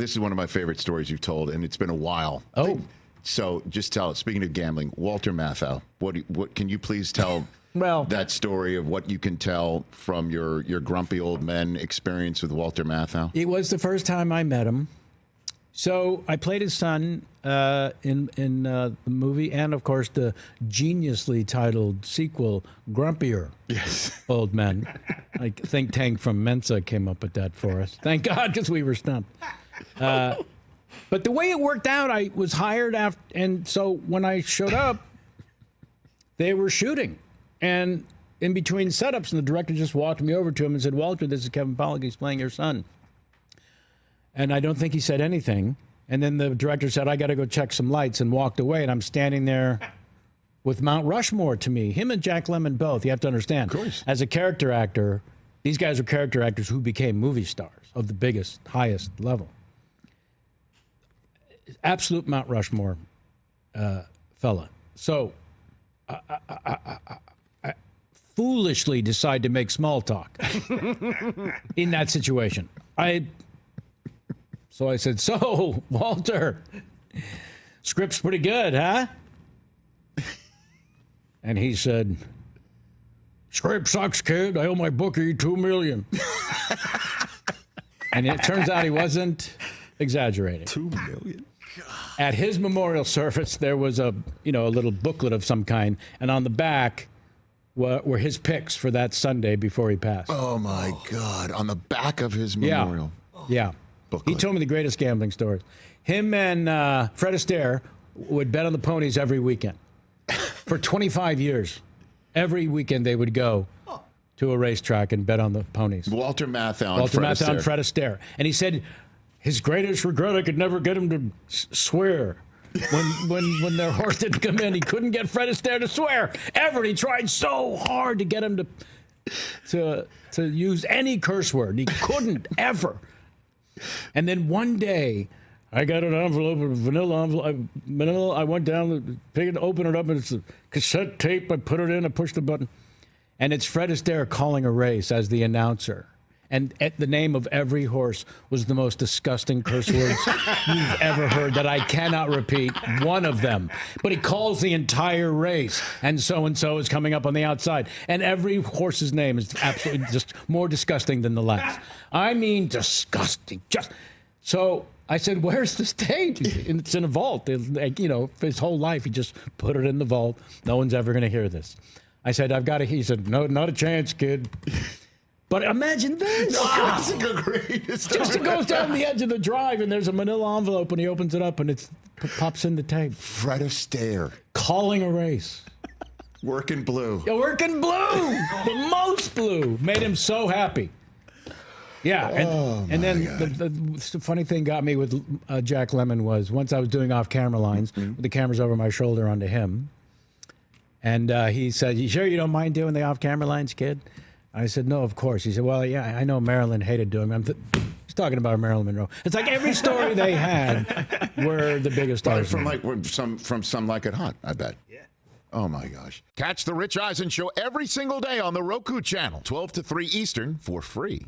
This is one of my favorite stories you've told, and it's been a while. Oh. So just tell, speaking of gambling, Walther Matthau, what can you please tell that story of what you can tell from your grumpy old men experience with Walther Matthau? It was the first time I met him. So I played his son in the movie, and of course the geniusly titled sequel, Grumpier Old Men. Like Think Tank from Mensa came up with that for us. Thank God, because we were stumped. But the way it worked out, I was hired after, and so when I showed up, they were shooting, and in between setups, and the director just walked me over to him and said, "Walter, this is Kevin Pollak. He's playing your son." And I don't think he said anything. And then the director said, "I got to go check some lights," and walked away. And I'm standing there with Mount Rushmore to me. Him and Jack Lemmon both. You have to understand. Of course. As a character actor, these guys are character actors who became movie stars of the biggest, highest level. Absolute Mount Rushmore fella. So I foolishly decide to make small talk in that situation. So I said, "So, Walter, script's pretty good, huh?" And he said, "Script sucks, kid. I owe my bookie $2 million." And it turns out he wasn't exaggerating. $2 million. At his memorial service, there was a little booklet of some kind, and on the back were his picks for that Sunday before he passed. Oh my God! On the back of his memorial. Yeah. Booklet. He told me the greatest gambling stories. Him and Fred Astaire would bet on the ponies every weekend. For 25 years. Every weekend they would go to a racetrack and bet on the ponies. Walther Matthau and Fred Astaire. And he said his greatest regret, I could never get him to swear. When their horse didn't come in, he couldn't get Fred Astaire to swear ever. He tried so hard to get him to use any curse word. He couldn't ever. And then one day, I got an envelope, a vanilla envelope. I went down, opened it up, and it's a cassette tape. I put it in, I pushed the button. And it's Fred Astaire calling a race as the announcer. And at the name of every horse was the most disgusting curse words you've ever heard that I cannot repeat one of them. But he calls the entire race, and so is coming up on the outside. And every horse's name is absolutely just more disgusting than the last. I mean, disgusting. So I said, "Where's this tape?" And it's in a vault. His whole life, he just put it in the vault. No one's ever going to hear this. I said, he said, "No, not a chance, kid." But imagine this. Just it goes down the edge of the drive, and there's a manila envelope, and he opens it up, and it pops in the tape. Fred Astaire. Calling a race. Working blue. Yeah, working blue. The most blue. Made him so happy. Yeah. And then the funny thing got me with Jack Lemmon was once I was doing off-camera lines, with the cameras over my shoulder onto him, and he said, "You sure you don't mind doing the off-camera lines, kid?" I said, "No, of course." He said, "Well, yeah, I know Marilyn hated doing them." He's talking about Marilyn Monroe. It's like every story they had were the biggest stars. From Some Like It Hot, I bet. Yeah. Oh, my gosh. Catch the Rich Eisen Show every single day on the Roku Channel, 12 to 3 Eastern, for free.